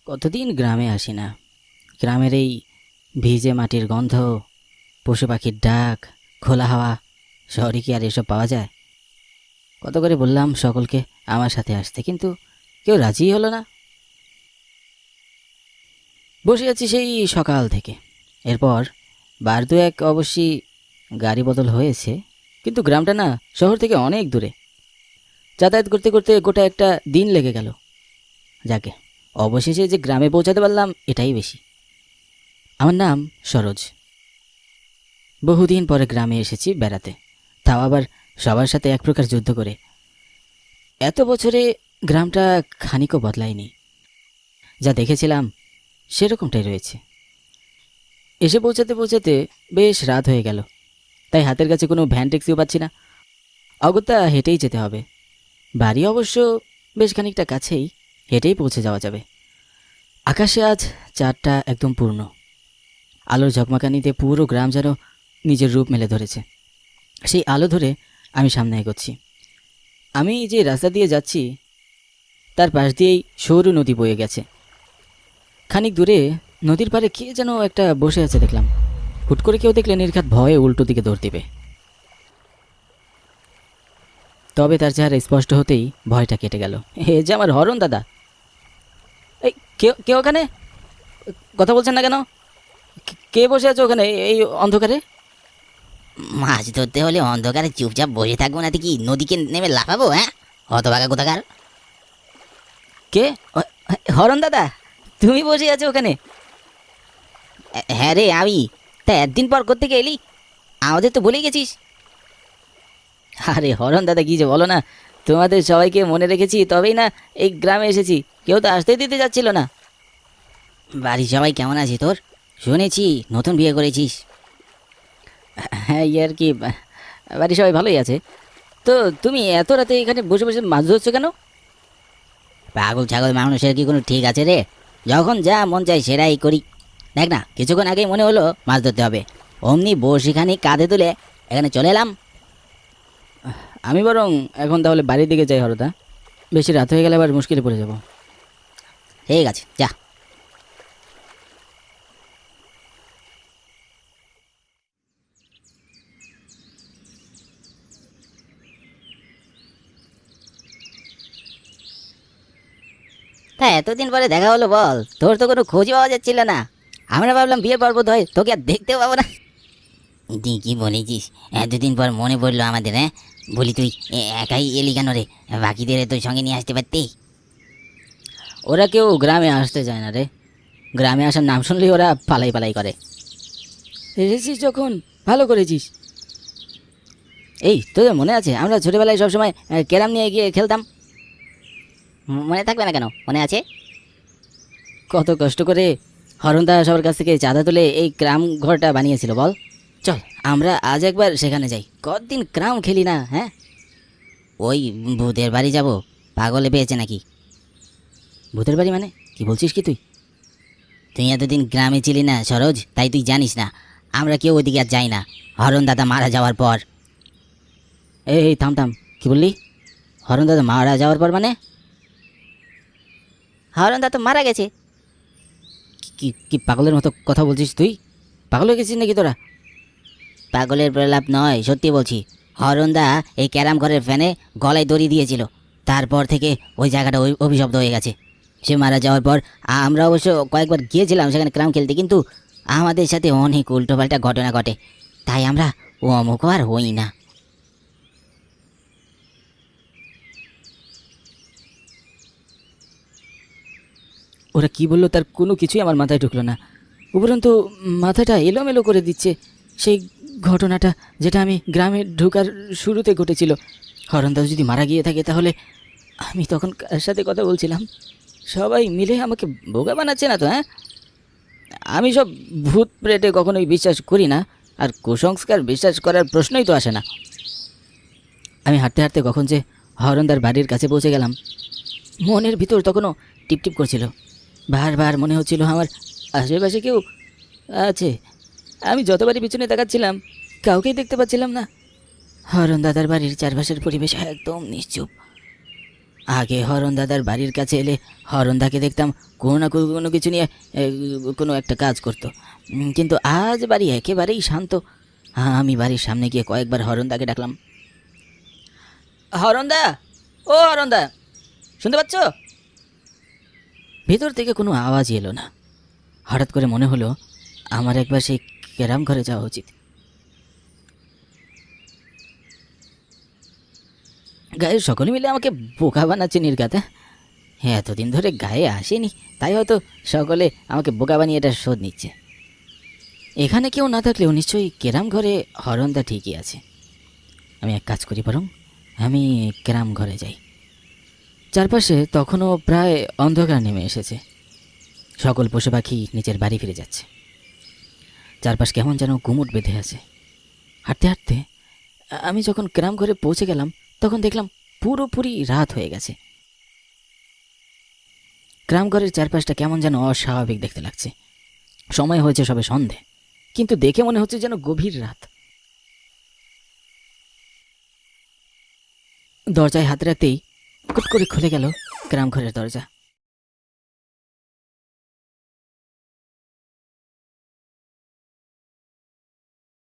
কতদিন গ্রামে আসি না। গ্রামের এই ভিজে মাটির গন্ধ, পশু পাখির ডাক, খোলা হাওয়া, শহরে কি আর এসব পাওয়া যায়? কত করে বললাম সকলকে আমার সাথে আসতে, কিন্তু কেউ রাজিই হলো না। বসে আছি সেই সকাল থেকে। এরপর বার দু এক অবশ্যই গাড়ি বদল হয়েছে, কিন্তু গ্রামটা না শহর থেকে অনেক দূরে। যাতায়াত করতে করতে গোটা একটা দিন লেগে গেল। যাকে অবশেষে যে গ্রামে পৌঁছাতে পারলাম এটাই বেশি। আমার নাম সরোজ। বহুদিন পরে গ্রামে এসেছি বেড়াতে, তাও আবার সবার সাথে এক প্রকার যুদ্ধ করে। এত বছরে গ্রামটা খানিকও বদলায়নি, যা দেখেছিলাম সেরকমটাই রয়েছে। এসে পৌঁছাতে পৌঁছাতে বেশ রাত হয়ে গেল, তাই হাতের কাছে কোনো ভ্যান ট্যাক্সিও পাচ্ছি না। অগত্যা হেঁটেই যেতে হবে। বাড়ি অবশ্য বেশ খানিকটা কাছেই, হেঁটেই পৌঁছে যাওয়া যাবে। আকাশে আজ চাঁদটা একদম পূর্ণ। আলোর ঝকমাকানিতে পুরো গ্রাম যেন নিজের রূপ মেলে ধরেছে। সেই আলো ধরে আমি সামনে এগোচ্ছি। আমি যে রাস্তা দিয়ে যাচ্ছি তার পাশ দিয়েই সরু নদী বয়ে গেছে। খানিক দূরে নদীর পাড়ে কে যেন একটা বসে আছে দেখলাম। হুট করে কেউ দেখলে নির্ঘাত ভয়ে উল্টো দিকে দৌড় দিবে। তবে তার চেহারা স্পষ্ট হতেই ভয়টা কেটে গেল। এ যে আমার হরণ দাদা। এই কে ওখানে? কথা বলছেন না কেন? কে বসে আছে ওখানে এই অন্ধকারে? মাছ ধরতে হলে অন্ধকারে চুপচাপ বসে থাকবো না কি নদীকে নেমে লাফাবো? হ্যাঁ, হতভাগা কোথাকার। কে? হরণ দাদা, তুমি বসে আছো ওখানে? হ্যাঁ রে, আমি। তা একদিন পর কোত্থেকে এলি? আমাদের তো ভুলে গেছিস। আরে হরণ দাদা, কি যে বলো না, তোমাদের সবাইকে মনে রেখেছি তবেই না এই গ্রামে এসেছি। কেউ তো আসতেই দিতে যাচ্ছিল না। বাড়ির সবাই কেমন আছে তোর? শুনেছি নতুন বিয়ে করেছিস। হ্যাঁ, আর কি, বাড়ির সবাই ভালোই আছে। তো তুমি এত রাতে এখানে বসে বসে মাছ ধরছো কেন? পাগল ছাগল মানুষের কি কোনো ঠিক আছে রে? যখন যা মন চায় সেটাই করি। দেখ না, কিছুক্ষণ আগেই মনে হলো মাছ ধরতে হবে, অমনি বড়শিখানি কাঁধে তুলে এখানে চলে এলাম। আমি বরং এখন তাহলে বাড়ির দিকে যাই হরদা, বেশি রাত হয়ে গেলে আবার মুশকিলে পড়ে যাব। ঠিক আছে, যা। তা এতদিন পরে দেখা হলো, বল। তোর তো কোনো খোঁজই পাওয়া যাচ্ছিল না। আমরা ভাবলাম বিয়ে পর্ব হয়, তোকে আর দেখতেও পাবো না। তুই কি বলেছিস? এতদিন পর মনে পড়লো আমাদের। হ্যাঁ, বলি তুই একাই এলি কেন রে? বাকিদের তোর সঙ্গে নিয়ে আসতে পারতি। ওরা কেউ গ্রামে আসতে চায় না রে। গ্রামে আসার নাম শুনলেই ওরা পালাই পালাই করে। এসেছিস যখন ভালো করেছিস। এই তোদের মনে আছে আমরা ছোটবেলায় সবসময় ক্যারাম নিয়ে গিয়ে খেলতাম? মনে থাকবে না কেন? মনে আছে। কত কষ্ট করে হরণদা সবার কাছ থেকে চাঁদা তুলে এই গ্রাম ঘরটা বানিয়েছিল বল। চল আমরা আজ একবার সেখানে যাই, কতদিন গ্রাম খেলি না। হ্যাঁ, ওই ভূতের বাড়ি যাব? পাগলে পেয়েছে নাকি? ভূতের বাড়ি মানে কি বলছিস কি তুই? তুই এতদিন গ্রামে ছিলি না সরোজ, তাই তুই জানিস না। আমরা কেউ ওদিকে আর যাই না হরণ দাদা মারা যাওয়ার পর। এই থাম থাম, কি বললি? হরণ দাদা মারা যাওয়ার পর মানে? হরণ দাদা তো মারা গেছে। কি কি পাগলের মতো কথা বলছিস তুই? পাগল হয়ে গেছিস নাকি তোরা? পাগলের প্রলাপ নয়, সত্যি বলছি। হরণদা এই ক্যারাম ঘরের ফ্যানে গলায় দড়ি দিয়েছিল, তারপর থেকে ওই জায়গাটা ওই অভিশপ্ত হয়ে গেছে। সে মারা যাওয়ার পর আমরা অবশ্য কয়েকবার গিয়েছিলাম সেখানে ক্যারাম খেলতে, কিন্তু আমাদের সাথে অনেক উল্টোপাল্টা ঘটনা ঘটে, তাই আমরা ও অমুক আর হই না। ওরা কি বললো তার কোনো কিছুই আমার মাথায় ঢুকলো না। উপরন্তু মাথাটা এলোমেলো করে দিচ্ছে সেই ঘটনাটা, যেটা আমি গ্রামে ঢোকার শুরুতে ঘটেছিল। হরণদাস যদি মারা গিয়ে থাকে তাহলে আমি তখন কার সাথে কথা বলছিলাম? সবাই মিলে আমাকে বোকা বানাচ্ছে না তো? হ্যাঁ, আমি সব ভূত প্রেতে কখনোই বিশ্বাস করি না, আর কুসংস্কার বিশ্বাস করার প্রশ্নই তো আসে না। আমি হাঁটতে হাঁটতে কখন যে হরণদার বাড়ির কাছে পৌঁছে গেলাম। মনের ভিতর তখনও টিপটিপ করছিল। বারবার মনে হচ্ছিল আমার আশেপাশে কেউ আছে। আমি যতবারই পিছনে তাকাচ্ছিলাম কাউকেই দেখতে পাচ্ছিলাম না। হরণ দাদার বাড়ির চারপাশের পরিবেশ একদম নিশ্চুপ। আগে হরণ দাদার বাড়ির কাছে এলে হরণদাকে দেখতাম কোনো না কোনো কিছু নিয়ে কোনো একটা কাজ করতো। কিন্তু আজ বাড়ি একেবারেই শান্ত। আমি বাড়ির সামনে গিয়ে কয়েকবার হরণদাকে ডাকলাম, হরণদা, ও হরণদা, শুনতে পাচ্ছ? ভেতর থেকে কোনো আওয়াজই এলো না। হঠাৎ করে মনে হলো আমার একবার সেই ক্যারাম ঘরে যাওয়া উচিত। গায়ের সকলে মিলে আমাকে বোকা বানাচ্ছে নির্ঘাতে। হ্যাঁ, এতদিন ধরে গায়ে আসেনি, তাই হয়তো সকলে আমাকে বোকা বানিয়ে এটা শোধ নিচ্ছে। এখানে কেউ না থাকলেও নিশ্চয়ই ক্যারাম ঘরে হরণদা ঠিকই আছে। আমি এক কাজ করি, বরং আমি ক্যারাম ঘরে যাই। চারপাশে তখনও প্রায় অন্ধকার নেমে এসেছে। সকল পশু পাখি নিজের বাড়ি ফিরে যাচ্ছে। চারপাশ কেমন যেন গুমুট বেঁধে আছে। হাঁটতে হাঁটতে আমি যখন ক্যারাম ঘরে পৌঁছে গেলাম, তখন দেখলাম পুরোপুরি রাত হয়ে গেছে। ক্যারাম ঘরের চারপাশটা কেমন যেন অস্বাভাবিক দেখতে লাগছে। সময় হয়েছে সবে সন্ধে, কিন্তু দেখে মনে হচ্ছে যেন গভীর রাত। দরজায় হাত রাখতেই কুট করে খুলে গেল ক্যারাম ঘরের দরজা।